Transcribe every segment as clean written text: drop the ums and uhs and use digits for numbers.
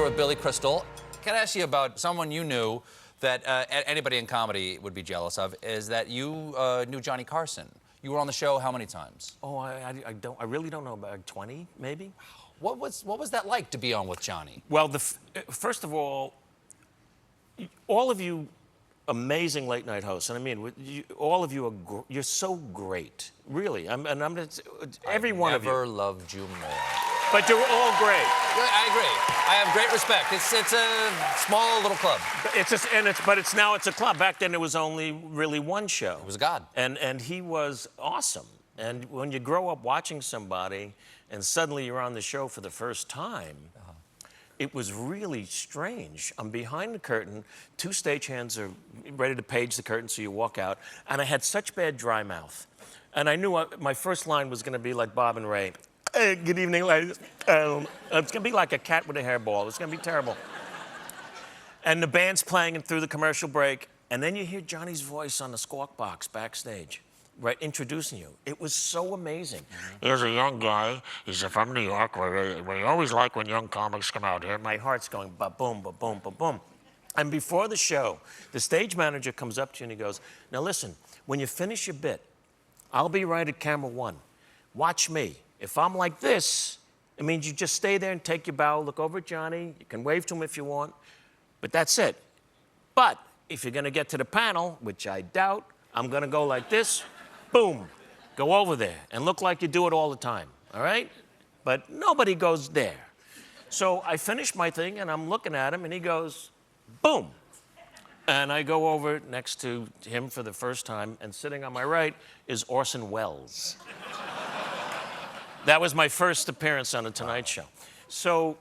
here with Billy Crystal. Can I ask you about someone you knew that anybody in comedy would be jealous of? Is that you knew Johnny Carson? You were on the show how many times? Oh, I really don't know, about 20, maybe. What was that like to be on with Johnny? Well, first of all of you amazing late night hosts, and I mean, all of you are you're so great, really. Every one of you. I never loved you more. But you're all great. I agree. I have great respect. It's a small little club. But it's a club. Back then, it was only really one show. It was God. And he was awesome. And when you grow up watching somebody, and suddenly you're on the show for the first time, it was really strange. I'm behind the curtain. Two stagehands are ready to page the curtain, so you walk out. And I had such bad dry mouth. And I knew my first line was going to be like Bob and Ray. Hey, good evening, ladies. It's going to be like a cat with a hairball. It's going to be terrible. And the band's playing through the commercial break, and then you hear Johnny's voice on the squawk box backstage, right, introducing you. It was so amazing. Here's a young guy. He's from New York. We always like when young comics come out here. My heart's going ba-boom, ba-boom, ba-boom. And before the show, the stage manager comes up to you and he goes, now listen, when you finish your bit, I'll be right at camera one. Watch me. If I'm like this, it means you just stay there and take your bow, look over at Johnny. You can wave to him if you want, but that's it. But if you're going to get to the panel, which I doubt, I'm going to go like this, boom, go over there and look like you do it all the time, all right? But nobody goes there. So I finish my thing, and I'm looking at him, and he goes, boom. And I go over next to him for the first time, and sitting on my right is Orson Welles. That was my first appearance on The Tonight Show. So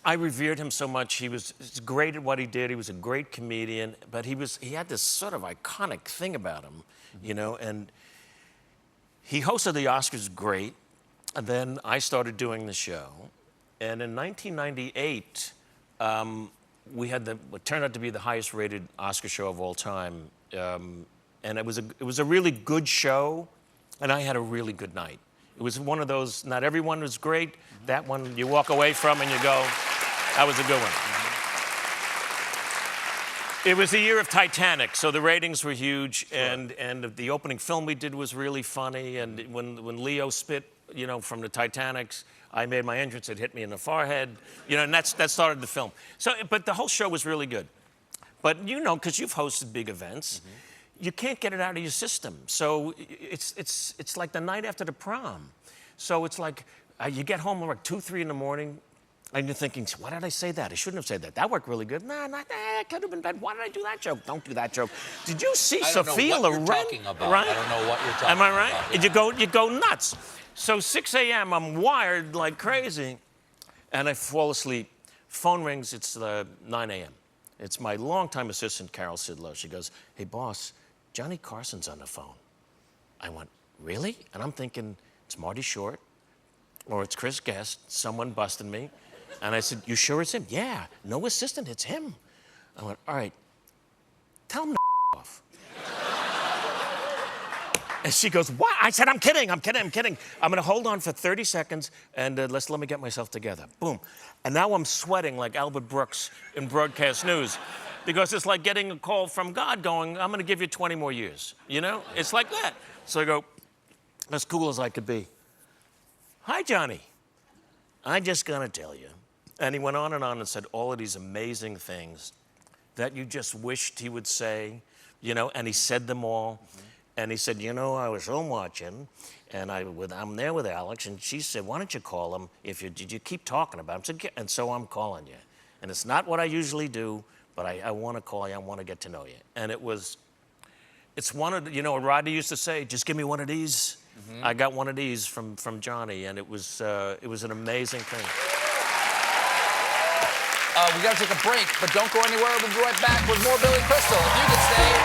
I revered him so much. He was great at what he did. He was a great comedian, but he had this sort of iconic thing about him, you know, and he hosted the Oscars great, and then I started doing the show. And in 1998, we had what turned out to be the highest rated Oscar show of all time. And it was a really good show, and I had a really good night. It was one of those, not everyone was great. That one you walk away from and you go, that was a good one. It was the year of Titanic, so the ratings were huge, sure. and the opening film we did was really funny, and when Leo spit, you know, from the Titanic, I made my entrance, it hit me in the forehead, you know, and that started the film. So, but the whole show was really good. But you know, because you've hosted big events, you can't get it out of your system. So it's like the night after the prom. So it's like you get home like 2, 3 in the morning, and you're thinking, why did I say that? I shouldn't have said that. That worked really good. Nah, it could have been bad. Why did I do that joke? Don't do that joke. Did you see Sophia Loren? Right? I don't know what you're talking about. Am I right? Yeah. You go nuts. So 6 a.m., I'm wired like crazy, and I fall asleep. Phone rings, it's 9 a.m. It's my longtime assistant, Carol Sidlow. She goes, hey, boss, Johnny Carson's on the phone. I went, really? And I'm thinking, it's Marty Short, or it's Chris Guest, someone busted me. And I said, you sure it's him? Yeah, no assistant, it's him. I went, all right, tell him to off. And she goes, what? I said, I'm kidding. I'm gonna hold on for 30 seconds and let me get myself together. Boom. And now I'm sweating like Albert Brooks in broadcast news, because it's like getting a call from God going, I'm gonna give you 20 more years, you know? It's like that. So I go, as cool as I could be. Hi, Johnny. I'm just gonna tell you. And he went on and said all of these amazing things that you just wished he would say, you know, and he said them all. And he said, you know, I was home watching, and I'm there with Alex, and she said, why don't you call him? Did you keep talking about him? I said, and so I'm calling you. And it's not what I usually do, but I want to call you. I want to get to know you. And it's one of the, you know, what Rodney used to say, just give me one of these. I got one of these from Johnny, and it was an amazing thing. We got to take a break, but don't go anywhere. We'll be right back with more Billy Crystal. If you could stay.